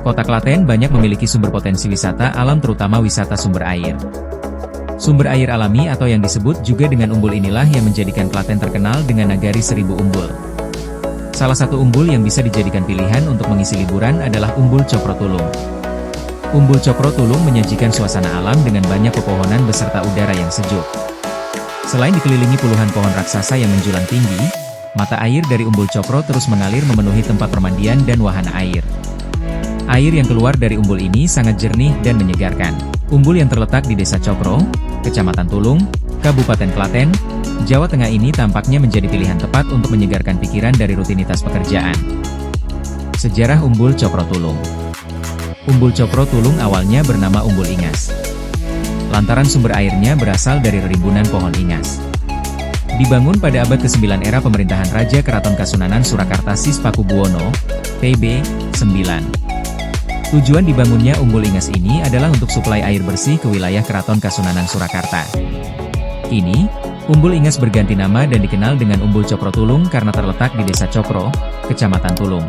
Kota Klaten banyak memiliki sumber potensi wisata alam terutama wisata sumber air. Sumber air alami atau yang disebut juga dengan umbul inilah yang menjadikan Klaten terkenal dengan nagari seribu umbul. Salah satu umbul yang bisa dijadikan pilihan untuk mengisi liburan adalah Umbul Cokro Tulung. Umbul Cokro Tulung menyajikan suasana alam dengan banyak pepohonan beserta udara yang sejuk. Selain dikelilingi puluhan pohon raksasa yang menjulang tinggi, mata air dari Umbul Cokro terus mengalir memenuhi tempat permandian dan wahana air. Air yang keluar dari umbul ini sangat jernih dan menyegarkan. Umbul yang terletak di Desa Cokro, Kecamatan Tulung, Kabupaten Klaten, Jawa Tengah ini tampaknya menjadi pilihan tepat untuk menyegarkan pikiran dari rutinitas pekerjaan. Sejarah Umbul Cokro Tulung. Umbul Cokro Tulung awalnya bernama Umbul Ingas. Lantaran sumber airnya berasal dari rimbunan pohon ingas. Dibangun pada abad ke-9 era pemerintahan Raja Keraton Kasunanan Surakarta Sispakubuwono, PB 9. Tujuan dibangunnya Umbul Ingas ini adalah untuk suplai air bersih ke wilayah Keraton Kasunanan Surakarta. Kini, Umbul Ingas berganti nama dan dikenal dengan Umbul Cokro Tulung karena terletak di Desa Cokro, Kecamatan Tulung.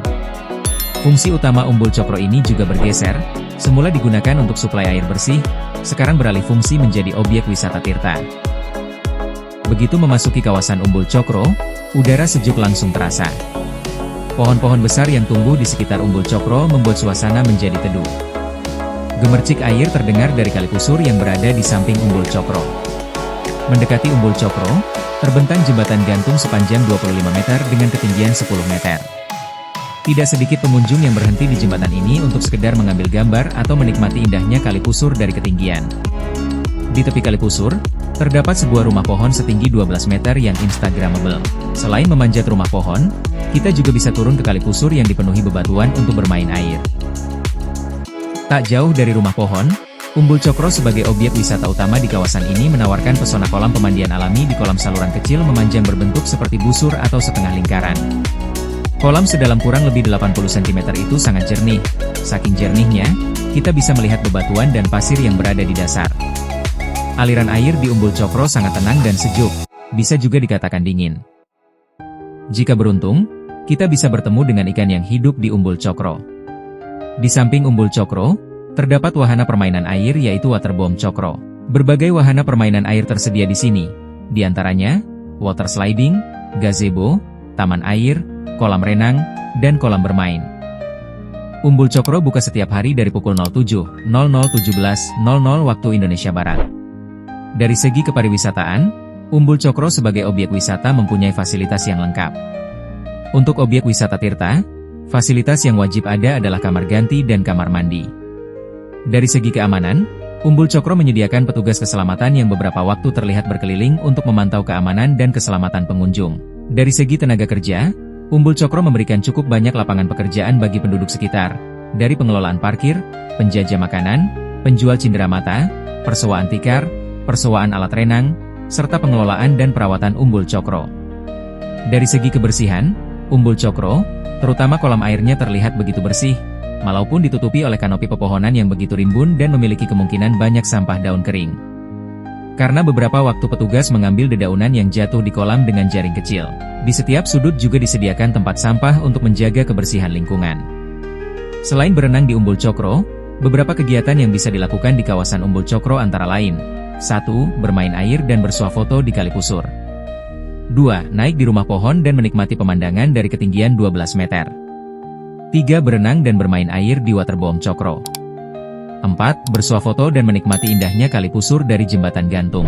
Fungsi utama Umbul Cokro ini juga bergeser, semula digunakan untuk suplai air bersih, sekarang beralih fungsi menjadi objek wisata tirta. Begitu memasuki kawasan Umbul Cokro, udara sejuk langsung terasa. Pohon-pohon besar yang tumbuh di sekitar Umbul Cokro membuat suasana menjadi teduh. Gemercik air terdengar dari kali kusur yang berada di samping Umbul Cokro. Mendekati Umbul Cokro, terbentang jembatan gantung sepanjang 25 meter dengan ketinggian 10 meter. Tidak sedikit pengunjung yang berhenti di jembatan ini untuk sekedar mengambil gambar atau menikmati indahnya kali kusur dari ketinggian. Di tepi kali kusur, terdapat sebuah rumah pohon setinggi 12 meter yang instagramable. Selain memanjat rumah pohon, kita juga bisa turun ke kali kusur yang dipenuhi bebatuan untuk bermain air. Tak jauh dari rumah pohon, Umbul Cokro sebagai objek wisata utama di kawasan ini menawarkan pesona kolam pemandian alami di kolam saluran kecil memanjang berbentuk seperti busur atau setengah lingkaran. Kolam sedalam kurang lebih 80 cm itu sangat jernih. Saking jernihnya, kita bisa melihat bebatuan dan pasir yang berada di dasar. Aliran air di Umbul Cokro sangat tenang dan sejuk, bisa juga dikatakan dingin. Jika beruntung, kita bisa bertemu dengan ikan yang hidup di Umbul Cokro. Di samping Umbul Cokro, terdapat wahana permainan air yaitu Waterbomb Cokro. Berbagai wahana permainan air tersedia di sini, di antaranya water sliding, gazebo, taman air, kolam renang, dan kolam bermain. Umbul Cokro buka setiap hari dari pukul 07.00 17.00 waktu Indonesia Barat. Dari segi kepariwisataan, Umbul Cokro sebagai objek wisata mempunyai fasilitas yang lengkap. Untuk objek wisata tirta, fasilitas yang wajib ada adalah kamar ganti dan kamar mandi. Dari segi keamanan, Umbul Cokro menyediakan petugas keselamatan yang beberapa waktu terlihat berkeliling untuk memantau keamanan dan keselamatan pengunjung. Dari segi tenaga kerja, Umbul Cokro memberikan cukup banyak lapangan pekerjaan bagi penduduk sekitar, dari pengelolaan parkir, penjajah makanan, penjual cenderamata, persewaan tikar, persewaan alat renang, serta pengelolaan dan perawatan Umbul Cokro. Dari segi kebersihan, Umbul Cokro, terutama kolam airnya terlihat begitu bersih, walaupun ditutupi oleh kanopi pepohonan yang begitu rimbun dan memiliki kemungkinan banyak sampah daun kering. Karena beberapa waktu petugas mengambil dedaunan yang jatuh di kolam dengan jaring kecil. Di setiap sudut juga disediakan tempat sampah untuk menjaga kebersihan lingkungan. Selain berenang di Umbul Cokro, beberapa kegiatan yang bisa dilakukan di kawasan Umbul Cokro antara lain: 1. Bermain air dan bersuah foto di kali kusur. 2. Naik di rumah pohon dan menikmati pemandangan dari ketinggian 12 meter. 3. Berenang dan bermain air di Waterbomb Cokro. 4. Bersuah foto dan menikmati indahnya kali kusur dari jembatan gantung.